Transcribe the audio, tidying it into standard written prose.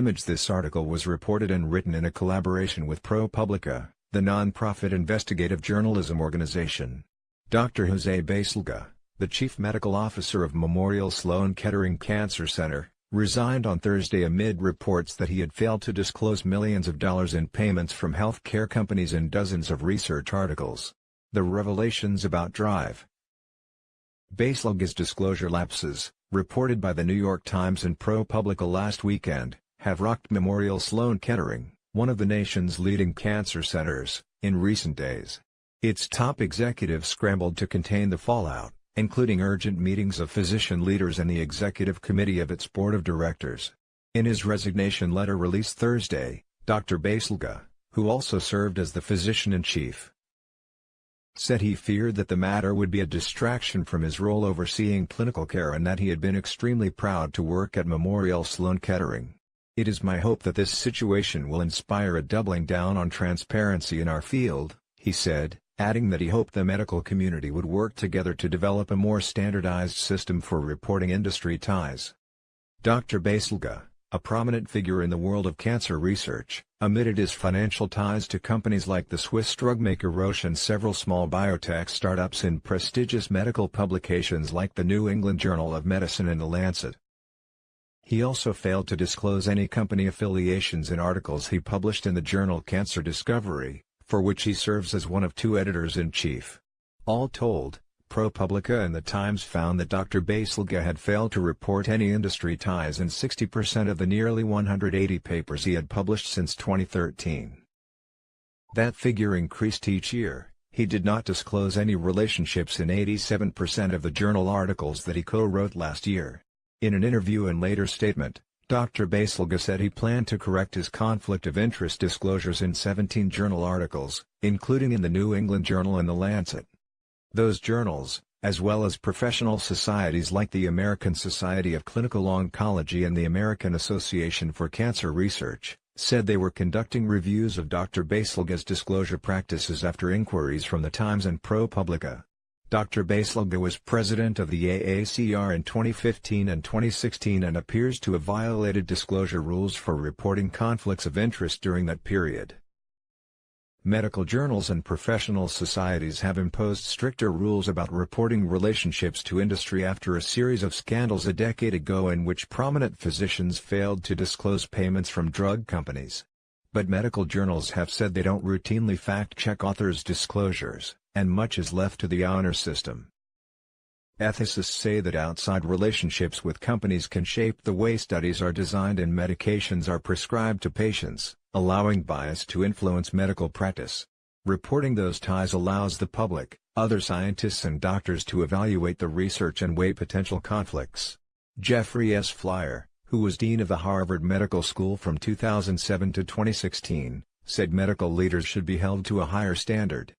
image. This article was reported and written in a collaboration with ProPublica, the non-profit investigative journalism organization. Dr. Jose Baselga, the chief medical officer of Memorial Sloan Kettering Cancer Center, resigned on Thursday amid reports that he had failed to disclose millions of dollars in payments from healthcare companies in dozens of research articles. The revelations about Drive. Baselga's disclosure lapses, reported by the New York Times and ProPublica last weekend, have rocked Memorial Sloan Kettering, one of the nation's leading cancer centers, in recent days. Its top executives scrambled to contain the fallout, including urgent meetings of physician leaders and the executive committee of its board of directors. In his resignation letter released Thursday, Dr. Baselga, who also served as the physician-in-chief, said he feared that the matter would be a distraction from his role overseeing clinical care and that he had been extremely proud to work at Memorial Sloan Kettering. "It is my hope that this situation will inspire a doubling down on transparency in our field," he said, adding that he hoped the medical community would work together to develop a more standardized system for reporting industry ties. Dr. Baselga, a prominent figure in the world of cancer research, admitted his financial ties to companies like the Swiss drug maker Roche and several small biotech startups in prestigious medical publications like the New England Journal of Medicine and The Lancet. He also failed to disclose any company affiliations in articles he published in the journal Cancer Discovery, for which he serves as one of two editors-in-chief. All told, ProPublica and The Times found that Dr. Baselga had failed to report any industry ties in 60% of the nearly 180 papers he had published since 2013. That figure increased each year. He did not disclose any relationships in 87% of the journal articles that he co-wrote last year. In an interview and later statement, Dr. Baselga said he planned to correct his conflict of interest disclosures in 17 journal articles, including in the New England Journal and The Lancet. Those journals, as well as professional societies like the American Society of Clinical Oncology and the American Association for Cancer Research, said they were conducting reviews of Dr. Baselga's disclosure practices after inquiries from The Times and ProPublica. Dr. Baselga was president of the AACR in 2015 and 2016 and appears to have violated disclosure rules for reporting conflicts of interest during that period. Medical journals and professional societies have imposed stricter rules about reporting relationships to industry after a series of scandals a decade ago in which prominent physicians failed to disclose payments from drug companies. But medical journals have said they don't routinely fact-check authors' disclosures, and much is left to the honor system. Ethicists say that outside relationships with companies can shape the way studies are designed and medications are prescribed to patients, allowing bias to influence medical practice. Reporting those ties allows the public, other scientists and doctors to evaluate the research and weigh potential conflicts. Jeffrey S. Flyer, who was dean of the Harvard Medical School from 2007 to 2016, said medical leaders should be held to a higher standard.